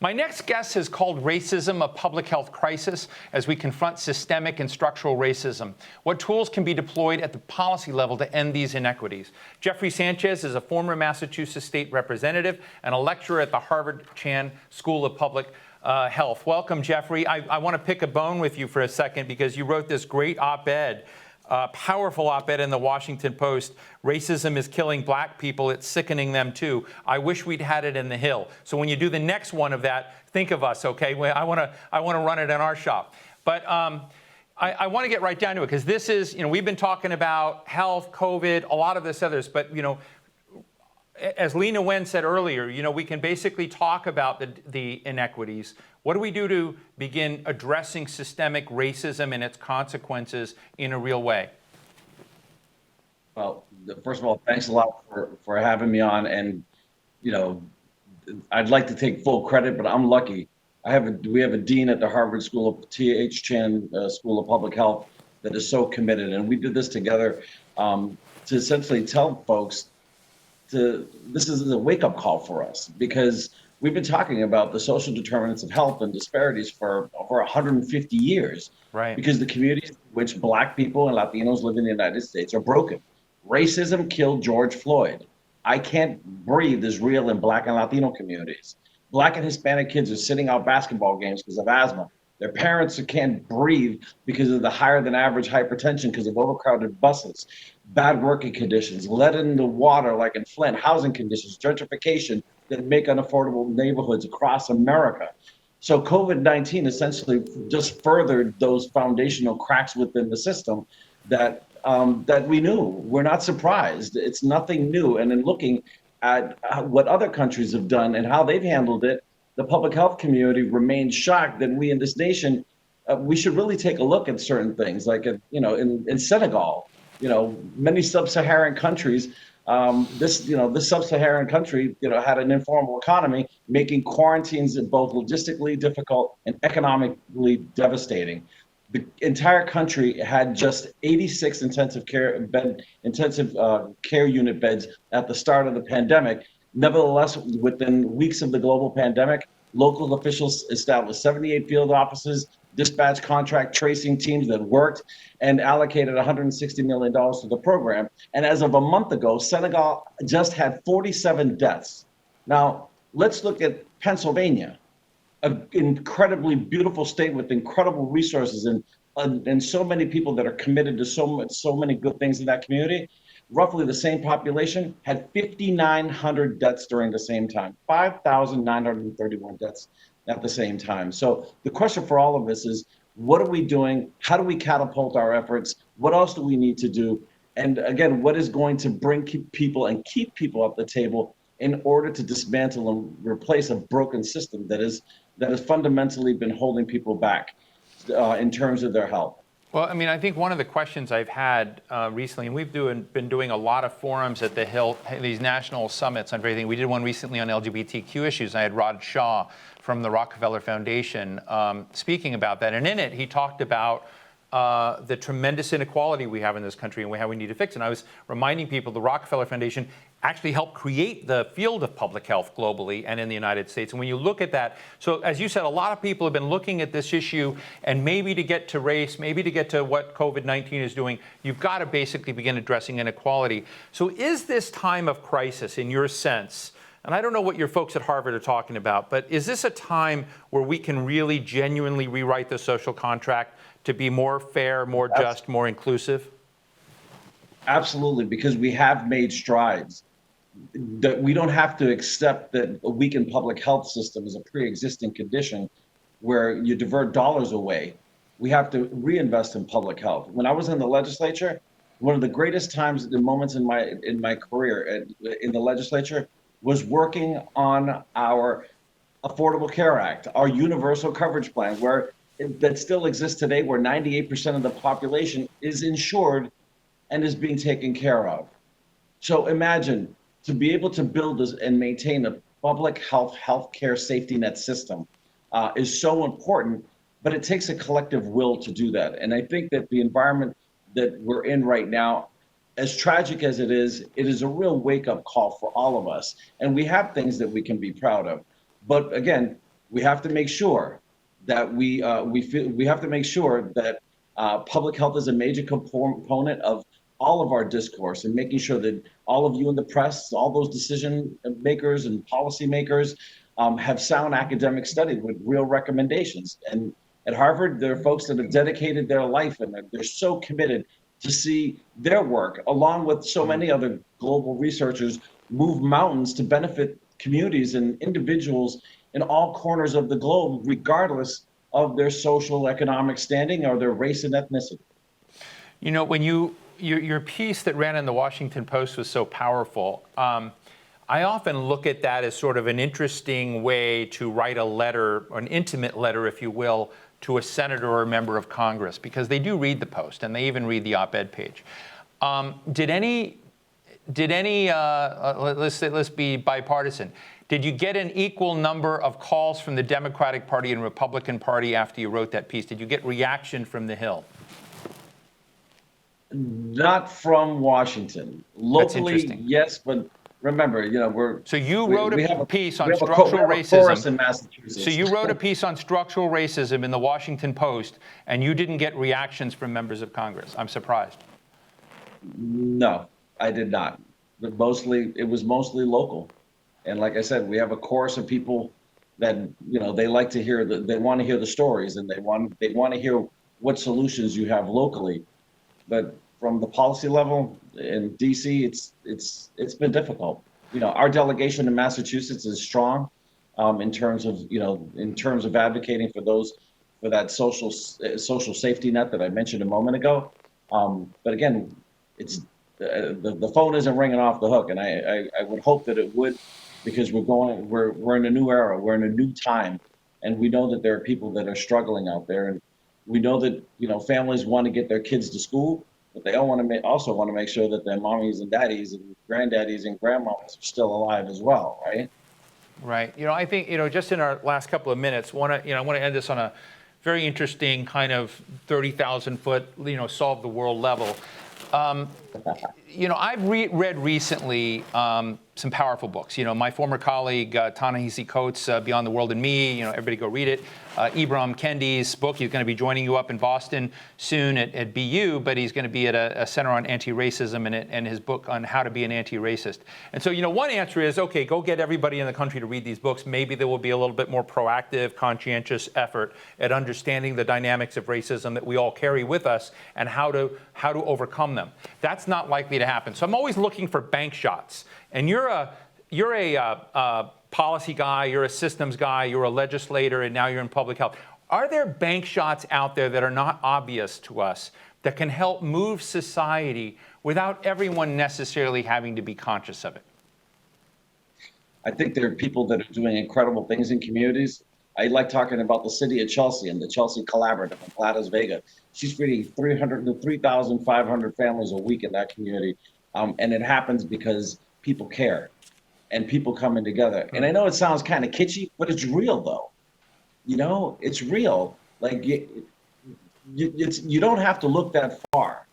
My next guest has called racism a public health crisis as we confront systemic and structural racism. What tools can be deployed at the policy level to end these inequities? Jeffrey Sánchez is a former Massachusetts state representative and a lecturer at the Harvard Chan School of Public Health. Welcome, Jeffrey. I want to pick a bone with you for a second because you wrote this great op-ed, powerful op-ed in the Washington Post. Racism is killing black people. It's sickening them, too. I wish we'd had it in the Hill. So when you do the next one of that, think of us, OK? I want to run it in our shop. But I want to get right down to it, because this is, we've been talking about health, COVID, a lot of this others. But, as Lena Wen said earlier, we can basically talk about the inequities. What do we do to begin addressing systemic racism and its consequences in a real way? Well, first of all, thanks a lot for having me on. And, I'd like to take full credit, but I'm lucky. We have a dean at the Harvard School of T.H. Chan School of Public Health that is so committed. And we did this together to essentially tell folks this is a wake-up call for us, because we've been talking about the social determinants of health and disparities for over 150 years. Right. Because the communities in which Black people and Latinos live in the United States are broken. Racism killed George Floyd. I can't breathe is real in Black and Latino communities. Black and Hispanic kids are sitting out basketball games because of asthma. Their parents can't breathe because of the higher than average hypertension because of overcrowded buses, bad working conditions, lead in the water like in Flint, housing conditions, gentrification that make unaffordable neighborhoods across America. So COVID-19 essentially just furthered those foundational cracks within the system that we knew. We're not surprised. It's nothing new. And in looking at what other countries have done and how they've handled it, the public health community remains shocked that we in this nation, we should really take a look at certain things. Like, in Senegal, many sub-Saharan countries, this sub-Saharan country, had an informal economy, making quarantines both logistically difficult and economically devastating. The entire country had just 86 intensive care unit beds at the start of the pandemic. Nevertheless, within weeks of the global pandemic, local officials established 78 field offices, dispatched contract tracing teams that worked, and allocated $160 million to the program. And as of a month ago, Senegal just had 47 deaths. Now, let's look at Pennsylvania, an incredibly beautiful state with incredible resources and so many people that are committed to so many good things in that community. Roughly the same population had 5,900 deaths during the same time, 5,931 deaths at the same time. So the question for all of us is, what are we doing? How do we catapult our efforts? What else do we need to do? And again, what is going to bring people and keep people at the table in order to dismantle and replace a broken system that has fundamentally been holding people back in terms of their health? Well, I think one of the questions I've had recently, and we've been doing a lot of forums at the Hill, these national summits on everything. We did one recently on LGBTQ issues. I had Rod Shaw from the Rockefeller Foundation speaking about that. And in it, he talked about the tremendous inequality we have in this country and how we need to fix it. And I was reminding people the Rockefeller Foundation actually helped create the field of public health globally and in the United States. And when you look at that, so as you said, a lot of people have been looking at this issue, and maybe to get to race, maybe to get to what COVID-19 is doing, you've got to basically begin addressing inequality. So is this time of crisis, in your sense, and I don't know what your folks at Harvard are talking about, but is this a time where we can really genuinely rewrite the social contract to be more fair, more just, more inclusive? Absolutely, because we have made strides. That we don't have to accept that a weakened public health system is a pre-existing condition where you divert dollars away. We have to reinvest in public health. When I was in the legislature, one of the greatest times, the moments in my career in the legislature was working on our Affordable Care Act, our universal coverage plan, that still exists today, where 98% of the population is insured and is being taken care of. So imagine, to be able to build and maintain a public healthcare safety net system is so important, but it takes a collective will to do that. And I think that the environment that we're in right now, as tragic as it is a real wake-up call for all of us. And we have things that we can be proud of. But again, We have to make sure that we have to make sure that public health is a major component of all of our discourse, and making sure that all of you in the press, all those decision makers and policy makers, have sound academic study with real recommendations. And at Harvard, there are folks that have dedicated their life, and they're so committed to see their work, along with so many other global researchers, move mountains to benefit communities and individuals in all corners of the globe, regardless of their social economic standing or their race and ethnicity. You know, when your piece that ran in the Washington Post was so powerful. I often look at that as sort of an interesting way to write a letter, or an intimate letter, if you will, to a senator or a member of Congress, because they do read the Post and they even read the op-ed page. Did any? Let's be bipartisan. Did you get an equal number of calls from the Democratic Party and Republican Party after you wrote that piece? Did you get reaction from the Hill? Not from Washington. Locally, yes, but remember, So you wrote a piece on we structural have a chorus racism. in Massachusetts. So you wrote a piece on structural racism in the Washington Post, and you didn't get reactions from members of Congress. I'm surprised. No, I did not. But it was mostly local. And like I said, we have a chorus of people that, they like to hear they want to hear the stories, and they want to hear what solutions you have locally. But from the policy level in DC, it's been difficult. Our delegation in Massachusetts is strong, in terms of advocating for that social safety net that I mentioned a moment ago. But again, it's the phone isn't ringing off the hook, and I would hope that it would, because we're in a new era, we're in a new time, and we know that there are people that are struggling out there, and we know that families want to get their kids to school, but they also want to make sure that their mommies and daddies and granddaddies and grandmas are still alive as well, right? Right. I think just in our last couple of minutes, I want to end this on a very interesting kind of 30,000 foot solve the world level. I've read recently some powerful books. My former colleague, Ta-Nehisi Coates, Beyond the World and Me, everybody go read it. Ibram Kendi's book, he's going to be joining you up in Boston soon at BU, but he's going to be at a center on anti-racism, and his book on how to be an anti-racist. And so, one answer is, okay, go get everybody in the country to read these books. Maybe there will be a little bit more proactive, conscientious effort at understanding the dynamics of racism that we all carry with us and how to overcome them. That's not likely to happen. So I'm always looking for bank shots. And you're a policy guy, you're a systems guy, you're a legislator, and now you're in public health. Are there bank shots out there that are not obvious to us that can help move society without everyone necessarily having to be conscious of it? I think there are people that are doing incredible things in communities. I like talking about the city of Chelsea and the Chelsea Collaborative in Gladys Vega. She's feeding 3,500 families a week in that community. And it happens because people care and people coming together. And I know it sounds kind of kitschy, but it's real though. It's real. Like you don't have to look that far.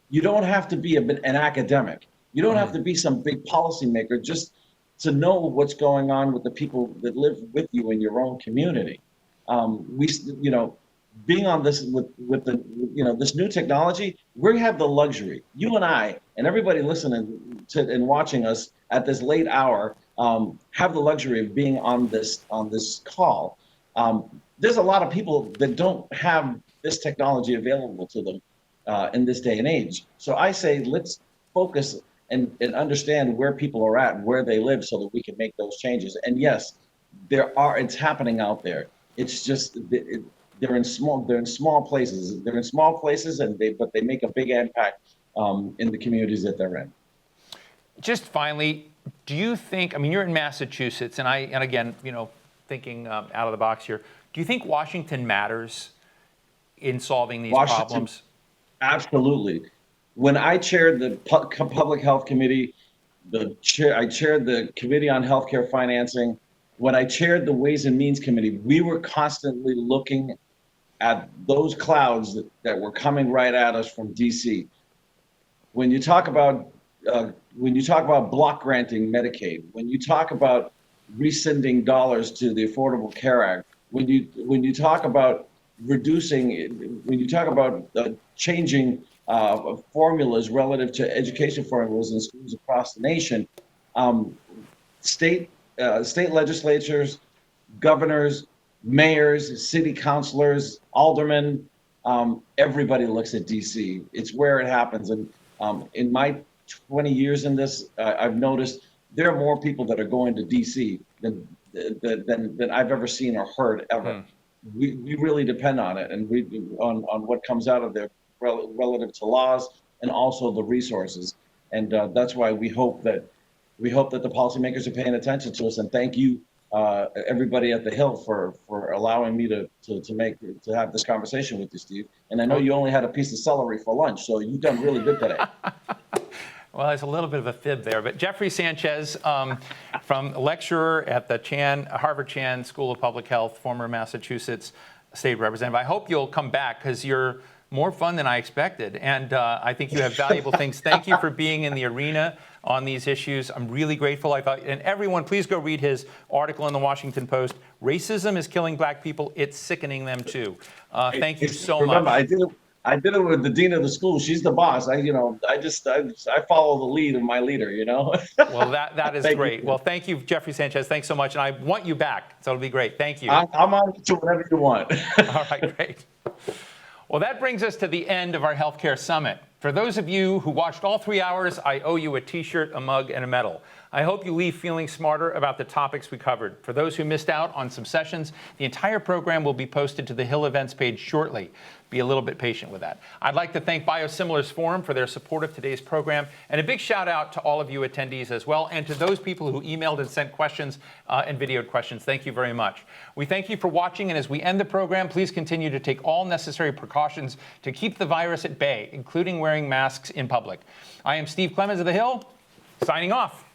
You don't have to be an academic. You don't have to be some big policymaker just to know what's going on with the people that live with you in your own community. Being on this with the this new technology, we have the luxury. You and I and everybody listening to and watching us at this late hour have the luxury of being on this call. There's a lot of people that don't have this technology available to them in this day and age. So I say let's focus and understand where people are at and where they live, so that we can make those changes. And yes, it's happening out there. It's just they're in small places. They're in small places, but they make a big impact in the communities that they're in. Just finally, do you think? I mean, you're in Massachusetts, and again, thinking out of the box here. Do you think Washington matters in solving these problems? Absolutely. When I chaired the Public Health Committee, I chaired the Committee on Healthcare Financing. When I chaired the Ways and Means Committee, we were constantly looking at those clouds that were coming right at us from DC. When you talk about block granting Medicaid, when you talk about rescinding dollars to the Affordable Care Act, when you talk about reducing, when you talk about changing formulas relative to education formulas in schools across the nation, um, state legislatures, governors, mayors, city councilors, aldermen, everybody looks at DC. It's where it happens. And in my 20 years in this, I've noticed there are more people that are going to DC than I've ever seen or heard ever. We really depend on it, and on what comes out of there relative to laws and also the resources. And that's why we hope that the policymakers are paying attention to us. And thank you, everybody at the Hill, for allowing me to have this conversation with you, Steve. And I know you only had a piece of celery for lunch, so you've done really good today. Well, there's a little bit of a fib there, but Jeffrey Sánchez, from lecturer at the Harvard Chan School of Public Health, former Massachusetts state representative. I hope you'll come back because you're more fun than I expected, and I think you have valuable things. Thank you for being in the arena on these issues. I'm really grateful. And everyone, please go read his article in the Washington Post. Racism is killing black people. It's sickening them too. Thank you so much. Remember, I did it with the dean of the school. She's the boss. I follow the lead of my leader, Well, that is great. Well, thank you, Jeffrey Sánchez. Thanks so much. And I want you back. So it'll be great. Thank you. I'm on to whatever you want. All right, great. Well, that brings us to the end of our Healthcare Summit. For those of you who watched all 3 hours, I owe you a t-shirt, a mug, and a medal. I hope you leave feeling smarter about the topics we covered. For those who missed out on some sessions, the entire program will be posted to the Hill events page shortly. Be a little bit patient with that. I'd like to thank Biosimilars Forum for their support of today's program, and a big shout out to all of you attendees as well, and to those people who emailed and sent questions and videoed questions. Thank you very much. We thank you for watching, and as we end the program, please continue to take all necessary precautions to keep the virus at bay, including wearing masks in public. I am Steve Clemons of the Hill, signing off.